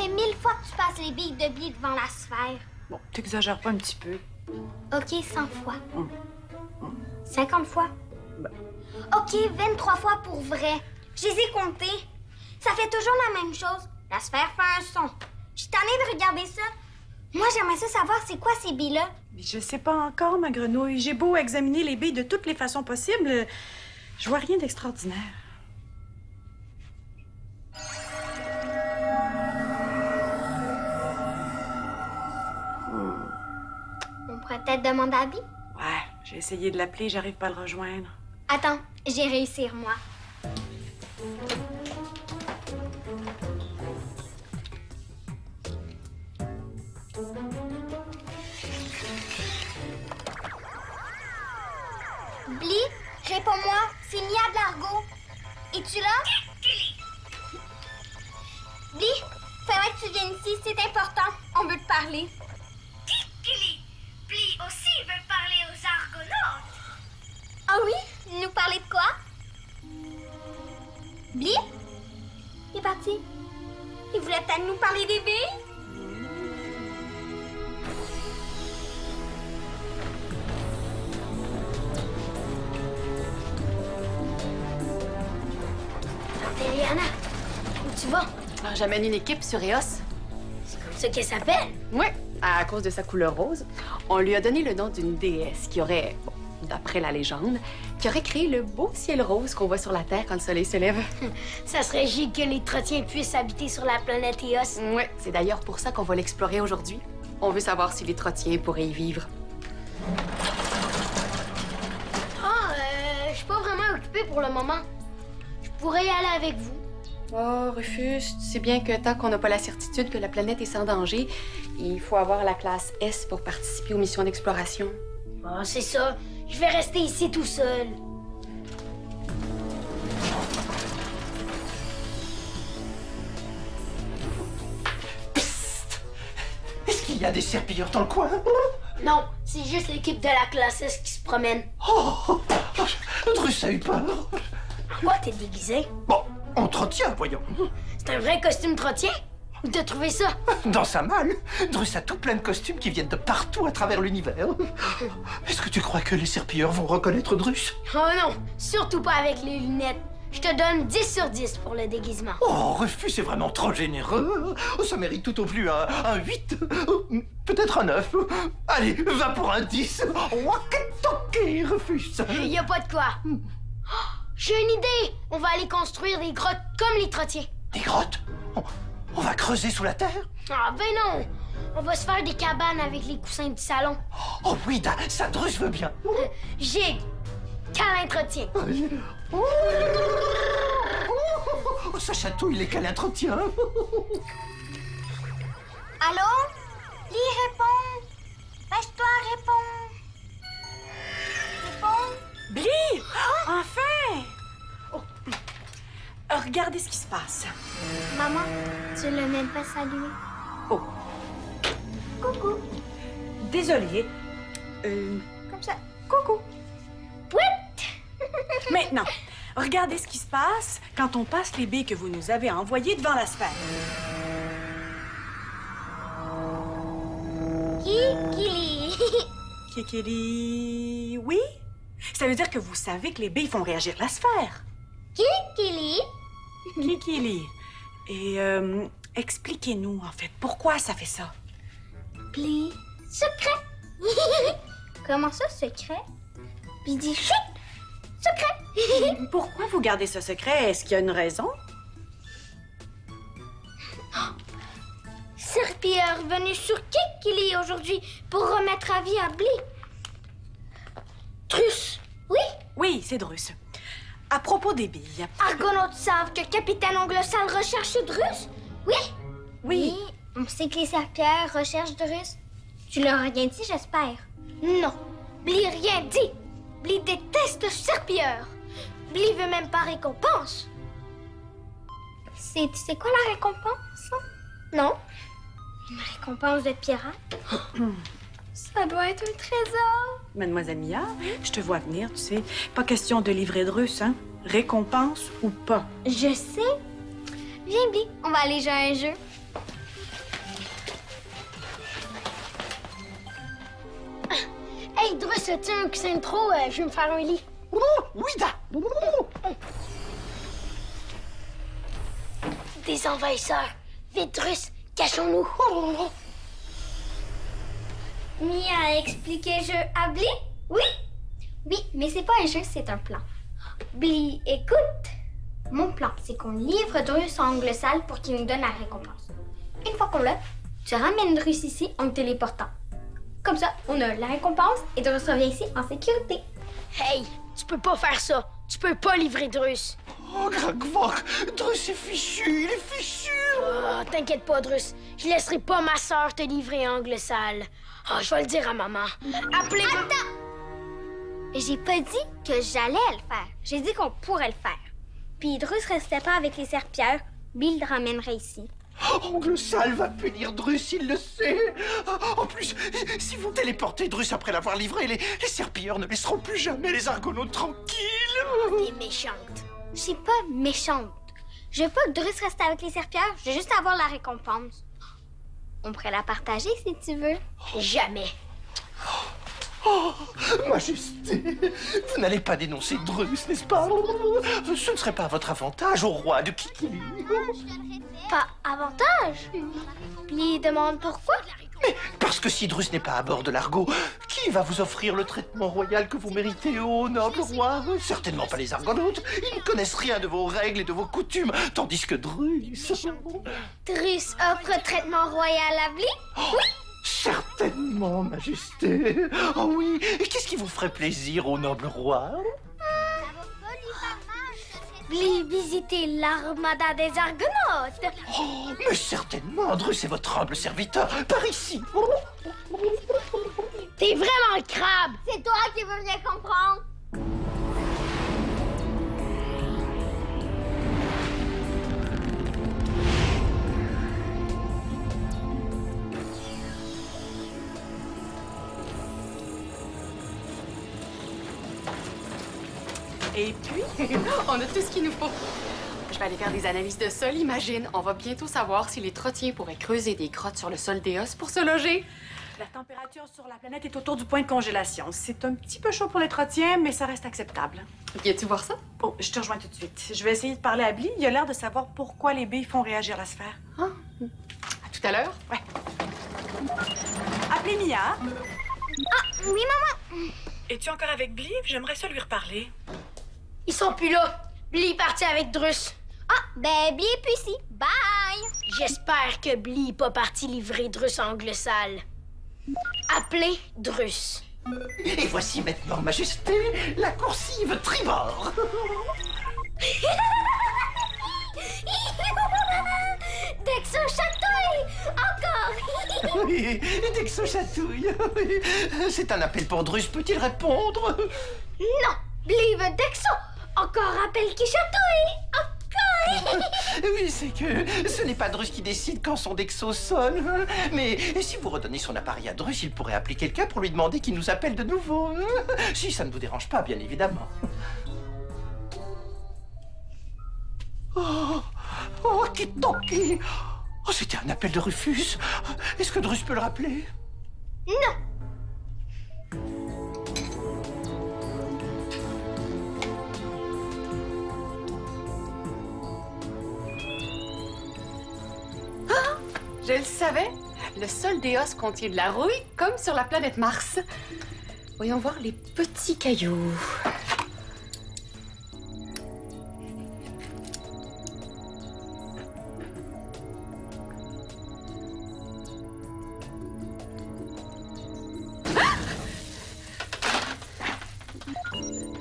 fait 1000 fois que tu passes les billes de blé devant la sphère. Bon, t'exagères pas un petit peu. OK, 100 fois. 50 fois. Ben. OK, 23 fois pour vrai. Je les ai comptés. Ça fait toujours la même chose. La sphère fait un son. Je suis tannée de regarder ça. Moi, j'aimerais ça savoir c'est quoi ces billes-là. Mais je sais pas encore, ma grenouille. J'ai beau examiner les billes de toutes les façons possibles, je vois rien d'extraordinaire. On pourrait peut-être demander à Bli. Ouais, j'ai essayé de l'appeler, j'arrive pas à le rejoindre. Attends, j'ai réussi, moi. Bli, réponds-moi, c'est Mia de l'Argot. Es-tu là? Bli, faudrait que tu viennes ici, c'est important. On veut te parler. Bli aussi veut parler aux Argonautes. Ah oui? Nous parler de quoi? Bli? Il est parti. Il voulait peut-être nous parler des billes? Eliana, où tu vas? Alors, j'amène une équipe sur Eos. C'est comme ça qu'elle s'appelle? Oui, à cause de sa couleur rose. On lui a donné le nom d'une déesse qui aurait, bon, d'après la légende, qui aurait créé le beau ciel rose qu'on voit sur la Terre quand le soleil se lève. Ça serait giga que les Trotiens puissent habiter sur la planète Eos. Oui, c'est d'ailleurs pour ça qu'on va l'explorer aujourd'hui. On veut savoir si les Trotiens pourraient y vivre. Je suis pas vraiment occupée pour le moment. Je pourrais y aller avec vous. Oh, Rufus, tu sais bien que tant qu'on n'a pas la certitude que la planète est sans danger, il faut avoir la classe S pour participer aux missions d'exploration. Ah, c'est ça. Je vais rester ici tout seul. Psst! Est-ce qu'il y a des serpilleurs dans le coin? Non, c'est juste l'équipe de la classe S qui se promène. Oh! Drus a eu peur. Pourquoi t'es déguisé? Bon, entretien, voyons. C'est un vrai costume trottier? Où t'as trouvé ça? Dans sa malle, Drus a tout plein de costumes qui viennent de partout à travers l'univers. Est-ce que tu crois que les serpilleurs vont reconnaître Drus? Oh non, surtout pas avec les lunettes. Je te donne 10 sur 10 pour le déguisement. Oh, Rufus, c'est vraiment trop généreux. Ça mérite tout au plus un 8, peut-être un 9. Allez, va pour un 10. Waketoki, Rufus. Y a pas de quoi. Oh, j'ai une idée. On va aller construire des grottes comme les trottiers. Des grottes? On va creuser sous la terre? Ah ben non. On va se faire des cabanes avec les coussins du salon. Oh oui, ça, Drus veut bien. Gig, câlin trottier. Oh, ça chatouille les câlins trottiens. Allô? Bli, réponds. Dépêche-toi, réponds. Réponds. Bli! Enfin! Oh. Regardez ce qui se passe. Maman, tu l'as même pas salué. Oh, Coucou. désolée. Comme ça. Coucou. Oui. Maintenant, regardez ce qui se passe quand on passe les billes que vous nous avez envoyées devant la sphère. Kikili. Kikili... Oui? Ça veut dire que vous savez que les billes font réagir la sphère. Kikili. Kikili. Et, expliquez-nous, en fait, pourquoi ça fait ça? Bli. Secret. Comment ça, secret? Puis dis chut. Secret. Pourquoi vous gardez ce secret? Est-ce qu'il y a une raison? Serpilleur venu sur Kikili aujourd'hui pour remettre à vie à Bli. Drus. Oui? Oui, c'est Drus. À propos des billes. Argonautes savent que Capitaine Onglesal recherche Drus? Oui? Oui. On sait que les serpillères recherchent Drus. Tu leur as rien dit, j'espère. Non. Bli rien dit. Bli déteste serpilleur. Bli veut même pas récompense. C'est quoi la récompense? Non. Une récompense de pirate? Ça doit être un trésor. Mademoiselle Mia, je te vois venir, tu sais. Pas question de livrer Drus, hein? Récompense ou pas. Je sais. Viens, Bli, on va aller jouer à un jeu. Hey, Drus, as-tu un coussin de trop? Je vais me faire un lit. Oui, da. Des envahisseurs. Vite, Drus, cachons-nous. Mia a expliqué le jeu à Bly? Oui? Oui, mais c'est pas un jeu, c'est un plan. Bly, écoute. Mon plan, c'est qu'on livre Drus en angle sale pour qu'il nous donne la récompense. Une fois qu'on l'a, tu ramènes Drus ici en le téléportant. Comme ça, on a la récompense et Drus revient ici en sécurité. Hey, tu peux pas faire ça. Tu peux pas livrer Drus. Oh, Gragvok, Drus est fichu, il est fichu. Oh, t'inquiète pas, Drus. Je laisserai pas ma sœur te livrer en angle sale. Oh, je vais le dire à maman. Appelez... Attends! J'ai pas dit que j'allais le faire. J'ai dit qu'on pourrait le faire. Puis Drus restait pas avec les serpillères. Bly le ramènerait ici. Ongle Sale va punir Drus, il le sait. En plus, si vous téléportez Drus après l'avoir livré, les serpilleurs ne laisseront plus jamais les argonautes tranquilles. T'es méchante. Je suis pas méchante. Je veux pas que Drus reste avec les serpillères. Je veux juste avoir la récompense. On pourrait la partager si tu veux. Jamais. Oh, Majesté, vous n'allez pas dénoncer Drus, n'est-ce pas? Ce ne serait pas à votre avantage au roi de Kikili. Pas avantage. Bly demande pourquoi. Mais parce que si Drus n'est pas à bord de l'Argo, qui va vous offrir le traitement royal que vous méritez, ô noble roi? Certainement pas les argonautes. Ils ne connaissent rien de vos règles et de vos coutumes, tandis que Drus... Drus offre traitement royal à Bly? Oui. Certainement, Majesté. Oh oui, et qu'est-ce qui vous ferait plaisir, ô noble roi? Bly visiter l'armada des argonautes. Oh, mais certainement, Drus est votre humble serviteur, par ici. T'es vraiment un crabe. C'est toi qui veux rien comprendre. Et puis, on a tout ce qu'il nous faut. Je vais aller faire des analyses de sol, imagine. On va bientôt savoir si les trottiers pourraient creuser des grottes sur le sol d'Eos pour se loger. La température sur la planète est autour du point de congélation. C'est un petit peu chaud pour les trottiens, mais ça reste acceptable. Viens-tu voir ça? Oh, je te rejoins tout de suite. Je vais essayer de parler à Bly. Il a l'air de savoir pourquoi les billes font réagir la sphère. Ah. À tout à l'heure. Ouais. Appelez Mia. Ah, oui, maman. Es-tu encore avec Bly? J'aimerais ça lui reparler. Ils sont plus là. Bly est parti avec Drus. Ah, ben, Bly est plus ici. Bye. J'espère que Bly n'est pas parti livrer Drus en angle sale. Appelez Drus. Et voici maintenant, Majesté, la coursive tribord. Dexo chatouille. Encore. Oui, Dexo chatouille. C'est un appel pour Drus, peut-il répondre? Non, Bly veut Dexo. Encore appel qui chatouille. Encore. Oui, c'est que ce n'est pas Drus qui décide quand son Dexo sonne. Mais si vous redonnez son appareil à Drus, il pourrait appeler quelqu'un pour lui demander qu'il nous appelle de nouveau. Si ça ne vous dérange pas, bien évidemment. Oh, Kitoki. Oh, c'était un appel de Rufus. Est-ce que Drus peut le rappeler? Non. Je le savais. Le sol d'Eos contient de la rouille, comme sur la planète Mars. Voyons voir les petits cailloux.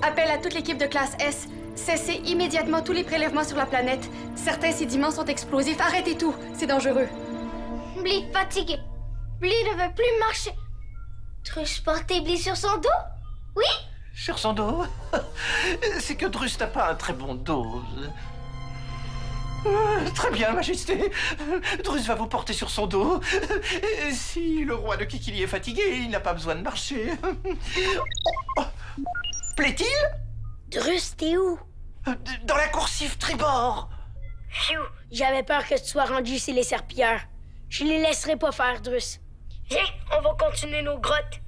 Appel à toute l'équipe de classe S. Cessez immédiatement tous les prélèvements sur la planète. Certains sédiments sont explosifs. Arrêtez tout. C'est dangereux. Bly fatigué. Bly ne veut plus marcher. Drus porter Bly sur son dos? Oui? Sur son dos? C'est que Drus n'a pas un très bon dos. Très bien, Majesté. Drus va vous porter sur son dos. Si le roi de Kikili est fatigué, il n'a pas besoin de marcher. Plaît-il? Drus, t'es où? Dans la coursive tribord. Phew, j'avais peur que tu sois rendu chez les serpillères. Je les laisserai pas faire, Drus. Viens, on va continuer nos grottes.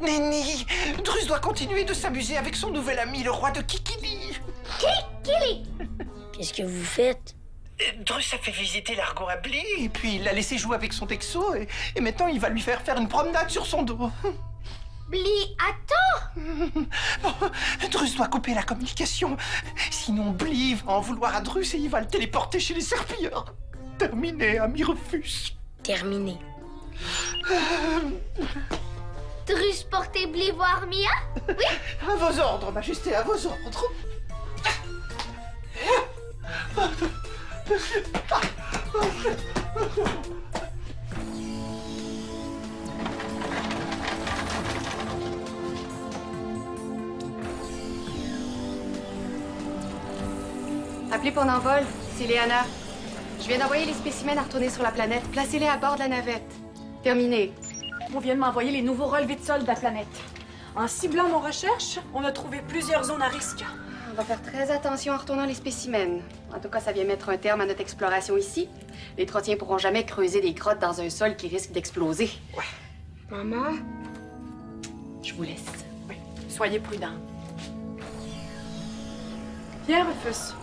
Nenni, Drus doit continuer de s'amuser avec son nouvel ami, le roi de Kikili. Kikili! Qu'est-ce que vous faites? Drus a fait visiter l'argot à Blee, et puis il l'a laissé jouer avec son texo, et maintenant il va lui faire une promenade sur son dos. Blee, attends! Drus doit couper la communication, sinon Blee va en vouloir à Drus et il va le téléporter chez les serpilleurs. Terminé, ami Rufus. Terminé. Drus porter Blee voir Mia? Oui? À vos ordres, Majesté, à vos ordres. Appelez pour envol, c'est Léana. Je viens d'envoyer les spécimens à retourner sur la planète. Placez-les à bord de la navette. Terminé. On vient de m'envoyer les nouveaux relevés de sol de la planète. En ciblant nos recherches, on a trouvé plusieurs zones à risque. On va faire très attention en retournant les spécimens. En tout cas, ça vient mettre un terme à notre exploration ici. Les trottiens pourront jamais creuser des grottes dans un sol qui risque d'exploser. Ouais. Maman? Je vous laisse. Oui, soyez prudents. Viens, Rufus.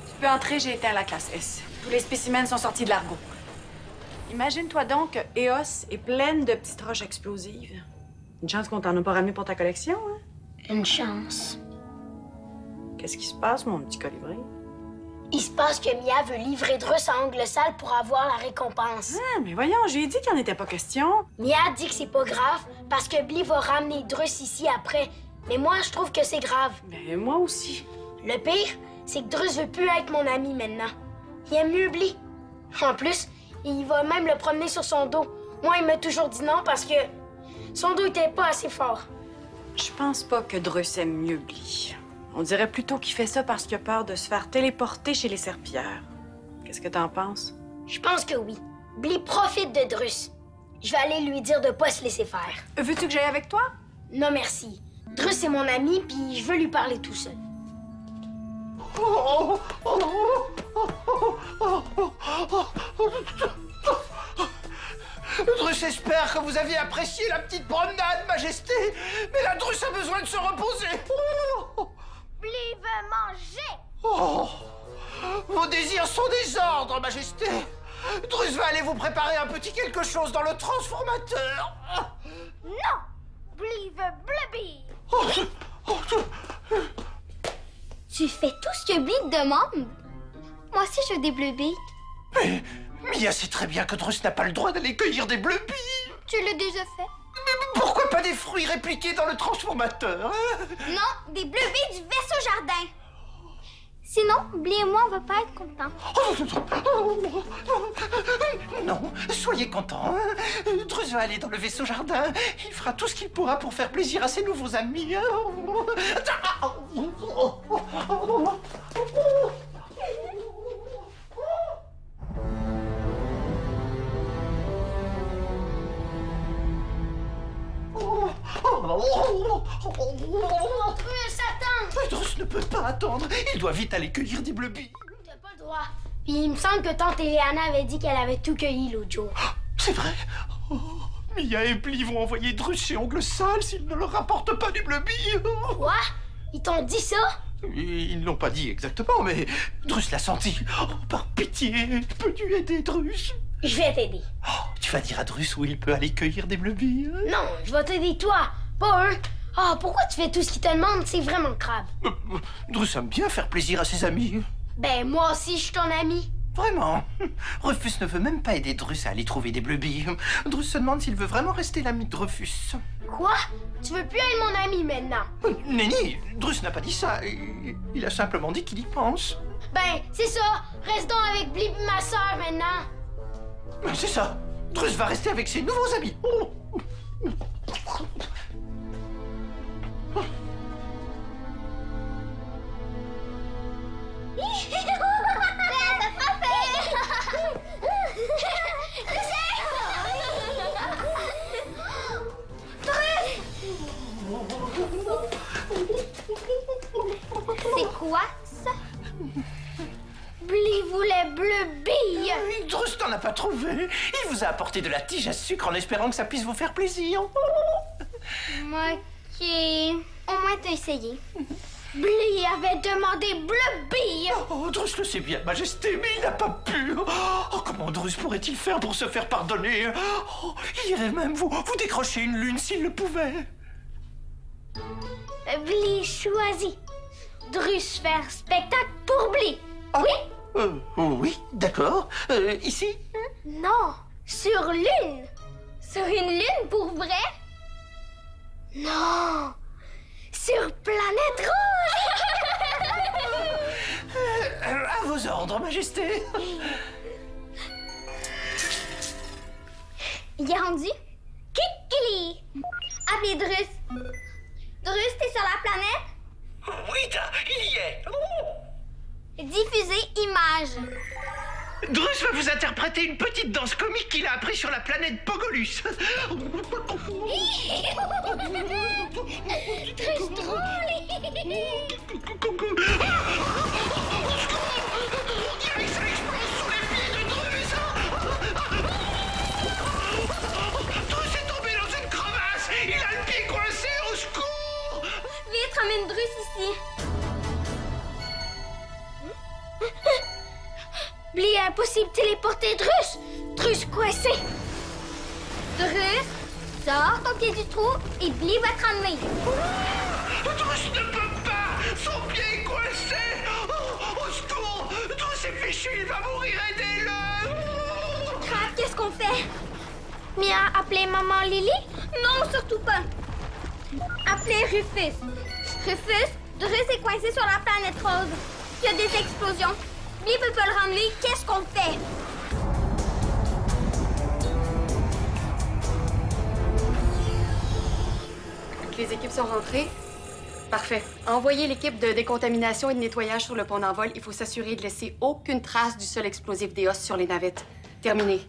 Tu peux entrer, j'ai éteint la classe S. Tous les spécimens sont sortis de l'argot. Imagine-toi donc que Eos est pleine de petites roches explosives. Une chance qu'on t'en a pas ramené pour ta collection, hein? Une chance. Qu'est-ce qui se passe, mon petit colibri? Il se passe que Mia veut livrer Drus à Ongle Sale pour avoir la récompense. Ah, mais voyons, j'ai dit qu'il n'en était pas question. Mia dit que c'est pas grave parce que Blee va ramener Drus ici après. Mais moi, je trouve que c'est grave. Mais moi aussi. Le pire, c'est que Drus veut plus être mon ami maintenant. Il aime mieux Blee. En plus, il va même le promener sur son dos. Moi, il m'a toujours dit non parce que son dos était pas assez fort. Je pense pas que Drus aime mieux Blee. On dirait plutôt qu'il fait ça parce qu'il a peur de se faire téléporter chez les serpillères. Qu'est-ce que t'en penses? Je pense que oui. Blee profite de Drus. Je vais aller lui dire de pas se laisser faire. Veux-tu que j'aille avec toi? Non, merci. Drus est mon ami, puis je veux lui parler tout seul. Drus espère que vous avez apprécié la petite promenade, Majesté, mais la Drus a besoin de se reposer. Blee veut manger! Oh, vos désirs sont des ordres, Majesté. Drus va aller vous préparer un petit quelque chose dans le transformateur. Non! Blee veut blubby! Tu fais tout ce que Blee te demande? Moi aussi, je veux des blubbies. Mais Mia sait très bien que Drus n'a pas le droit d'aller cueillir des bleubies. Tu l'as déjà fait? Pourquoi pas des fruits répliqués dans le transformateur, hein? Non, des bleubies du vaisseau jardin. Sinon, Blee et moi, on va pas être contents. Non, soyez contents. Hein? Drus va aller dans le vaisseau jardin. Il fera tout ce qu'il pourra pour faire plaisir à ses nouveaux amis. Hein? Drus, attends! Drus ne peut pas attendre. Il doit vite aller cueillir des bleubies. T'as pas le droit. Puis il me semble que tante Eliana avait dit qu'elle avait tout cueilli l'autre jour. C'est vrai. Oh, Mia et Blee vont envoyer Drus chez Ongle Sale s'il ne leur rapporte pas du bleubi. Quoi? Ils t'ont dit ça? Ils ne l'ont pas dit exactement, mais Drus l'a senti. Oh, par pitié, peux-tu aider Drus? Je vais t'aider. Oh, tu vas dire à Drus où il peut aller cueillir des bleubies. Non, je vais t'aider toi, pas eux. Ah, pourquoi tu fais tout ce qu'ils te demandent? C'est vraiment crabe. Drus aime bien faire plaisir à ses amis. Ben, moi aussi, je suis ton ami. Vraiment. Rufus ne veut même pas aider Drus à aller trouver des bleubies. Drus se demande s'il veut vraiment rester l'ami de Rufus. Quoi? Tu veux plus être mon ami maintenant? Nenni, Drus n'a pas dit ça. Il a simplement dit qu'il y pense. Ben, c'est ça. Reste donc avec Blee et ma soeur maintenant. C'est ça. Drus va rester avec ses nouveaux amis. Oh. C'est quoi ça? Blee voulait blubby. Drus n'en a pas trouvé. Il vous a apporté de la tige à sucre en espérant que ça puisse vous faire plaisir. OK. Au moins, t'as essayé. Blee avait demandé Blubby. Oh, Drus le sait bien, Majesté, mais il n'a pas pu. Oh, comment Drus pourrait-il faire pour se faire pardonner? Oh, il irait même vous décrocher une lune s'il le pouvait. Blee choisit. Drus faire spectacle pour Blee. Oui? Oui, d'accord. Ici? Non, sur lune. Sur une lune pour vrai? Non, sur planète rouge. À vos ordres, Majesté. Il est rendu? Kikili. Appelez Drus. Drus, t'es sur la planète? Oui, il y est. Diffuser image. Drus va vous interpréter une petite danse comique qu'il a appris sur la planète Pogolus. Drus drôle. Drus est tombé dans une crevasse. Il a le pied coincé, au secours. Vite, ramène Drus ici. Blee, impossible de téléporter Drus. Drus coincé. Drus, sors ton pied du trou et Blee va te ramener. Drus ne peut pas. Son pied est coincé. Oh, au secours. Drus est fichu, il va mourir, aidez-le. Crap, qu'est-ce qu'on fait? Mia, appelez maman Lily? Non, surtout pas. Appelez Rufus. Rufus, Drus est coincé sur la planète rose. Il y a des explosions. Blee peut pas le ramener. Qu'est-ce qu'on fait? Les équipes sont rentrées. Parfait. Envoyez l'équipe de décontamination et de nettoyage sur le pont d'envol. Il faut s'assurer de laisser aucune trace du sol explosif d'Eos sur les navettes. Terminé.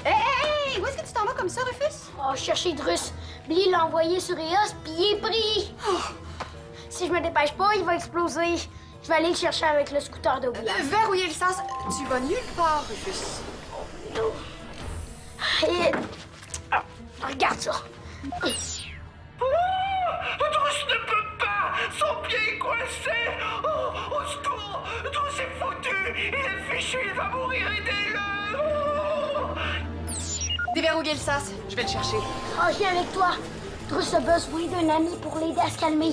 Hey! Où est-ce que tu t'en vas comme ça, Rufus? Oh, chercher Drus. Blee l'a envoyé sur Eos, puis il est pris. Si je me dépêche pas, il va exploser. Je vais aller le chercher avec le scooter de Blee. Verrouiller le sens. Tu vas nulle part, Rufus. Et... Ah, regarde ça. Drus ne peut pas. Son pied est coincé. Oh, au secours. Drus est foutu. Il est fichu, il va mourir, aidez-le. Oh. Déverrouiller le sas. Je vais le chercher. Oh, je viens avec toi. Drus a besoin d'un ami pour l'aider à se calmer.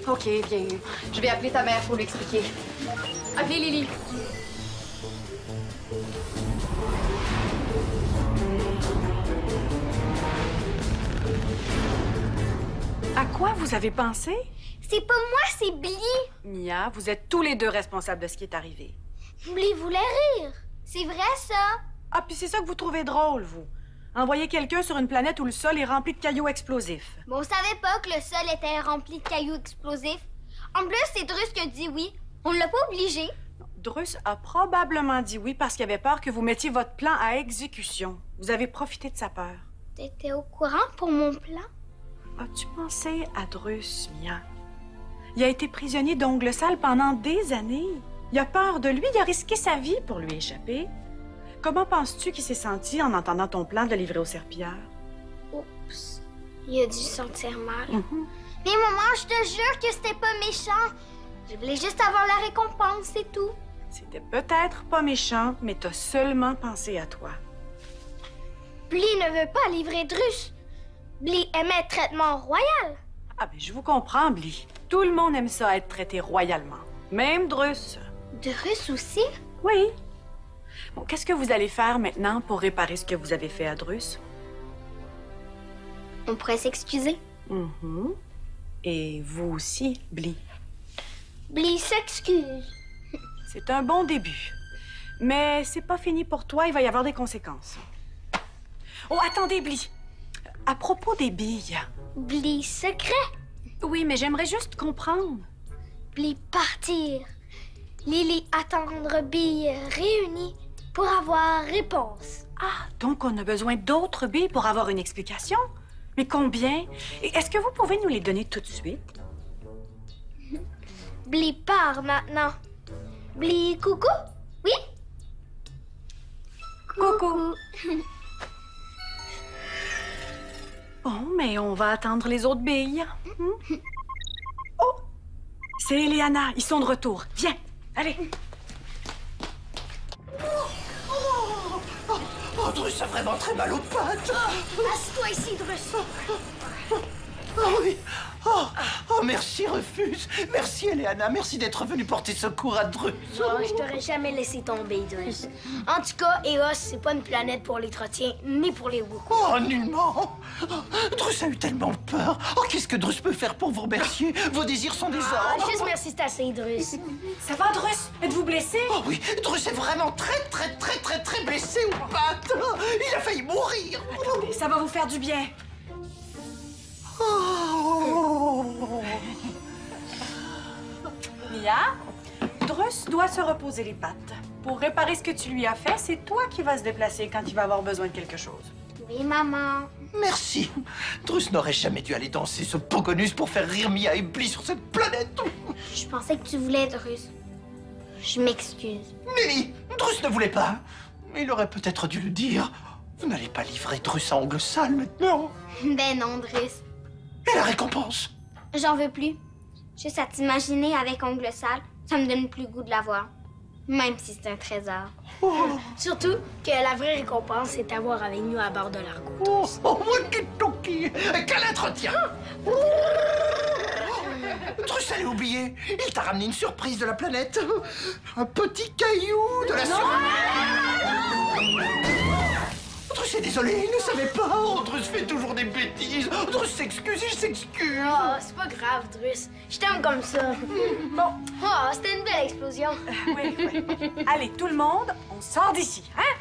OK, viens. Je vais appeler ta mère pour lui expliquer. Appelez Lily. À quoi vous avez pensé? C'est pas moi, c'est Blee. Mia, vous êtes tous les deux responsables de ce qui est arrivé. Blee voulait rire. C'est vrai, ça. Ah, puis c'est ça que vous trouvez drôle, vous. Envoyer quelqu'un sur une planète où le sol est rempli de cailloux explosifs. Mais on savait pas que le sol était rempli de cailloux explosifs. En plus, c'est Drus qui a dit oui. On l'a pas obligé. Drus a probablement dit oui parce qu'il avait peur que vous mettiez votre plan à exécution. Vous avez profité de sa peur. T'étais au courant pour mon plan? As-tu pensé à Drus, Mia? Il a été prisonnier d'Ongle Sale pendant des années. Il a peur de lui, il a risqué sa vie pour lui échapper. Comment penses-tu qu'il s'est senti en entendant ton plan de le livrer aux serpillères? Oups. Il a dû se sentir mal. Mais maman, je te jure que c'était pas méchant. Je voulais juste avoir la récompense, c'est tout. C'était peut-être pas méchant, mais t'as seulement pensé à toi. Blee ne veut pas livrer Drus. Blee aimait traitement royal. Ah ben, je vous comprends, Blee. Tout le monde aime ça, être traité royalement. Même Drus. Drus aussi? Oui. Bon, qu'est-ce que vous allez faire maintenant pour réparer ce que vous avez fait à Drus? On pourrait s'excuser. Et vous aussi, Blee. Blee s'excuse. C'est un bon début. Mais c'est pas fini pour toi, il va y avoir des conséquences. Oh, attendez, Blee. À propos des billes. Blee secret. Oui, mais j'aimerais juste comprendre. Blee partir. Lily attendre billes réunies pour avoir réponse. Ah, donc on a besoin d'autres billes pour avoir une explication? Mais combien? Et est-ce que vous pouvez nous les donner tout de suite? Blee part maintenant. Blee, coucou? Oui? Coucou. Bon, mais on va attendre les autres billes. Oh! C'est Eliana. Ils sont de retour. Viens, allez. Oh, Drus a vraiment très mal aux pattes. Assieds-toi ici, Drus. Ah oui. Oh, merci, Rufus. Merci, Eliana. Merci d'être venue porter secours à Drus. Oh, je t'aurais jamais laissé tomber, Drus. En tout cas, Eos, c'est pas une planète pour les Trotiens, ni pour les Wookoo. Oh, nullement. Drus a eu tellement peur. Oh, qu'est-ce que Drus peut faire pour vous remercier? Vos désirs sont des ordres. Juste merci, c'est assez, Drus. Ça va, Drus? Êtes-vous blessé? Oh oui, Drus est vraiment très blessé aux pattes. Il a failli mourir. Attendez, ça va vous faire du bien. Mia, Drus doit se reposer les pattes. Pour réparer ce que tu lui as fait, c'est toi qui vas se déplacer quand il va avoir besoin de quelque chose. Oui, maman. Merci. Drus n'aurait jamais dû aller danser ce pogonus pour faire rire Mia et Bly sur cette planète. Je pensais que tu voulais, Drus. Je m'excuse. Nelly, Drus ne voulait pas. Il aurait peut-être dû le dire. Vous n'allez pas livrer Drus à ongles sales maintenant. Ben non, Drus. Et la récompense? J'en veux plus. Juste à t'imaginer avec ongles sales, ça me donne plus le goût de l'avoir. Même si c'est un trésor. Surtout que la vraie récompense, c'est t'avoir avec nous à bord de l'Argo. Walkie-talkie. Quel entretien! Drus allait oublier. Il t'a ramené une surprise de la planète. Un petit caillou de la Drus est désolé, il ne savait pas. Oh, Drus fait toujours des bêtises. Drus s'excuse, il s'excuse. Oh, c'est pas grave, Drus. Je t'aime comme ça. Bon. Oh, c'était une belle explosion. Oui. Allez, tout le monde, on sort d'ici, hein?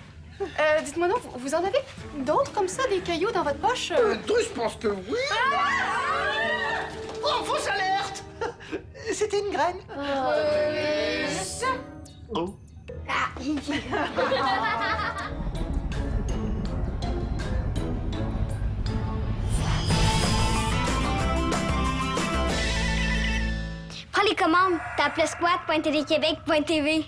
Dites-moi donc, vous en avez d'autres comme ça, des cailloux dans votre poche? Drus pense que oui. Oh, fausse alerte! C'était une graine. Oh. Prends les commandes. Tape le squat.téléquébec.tv.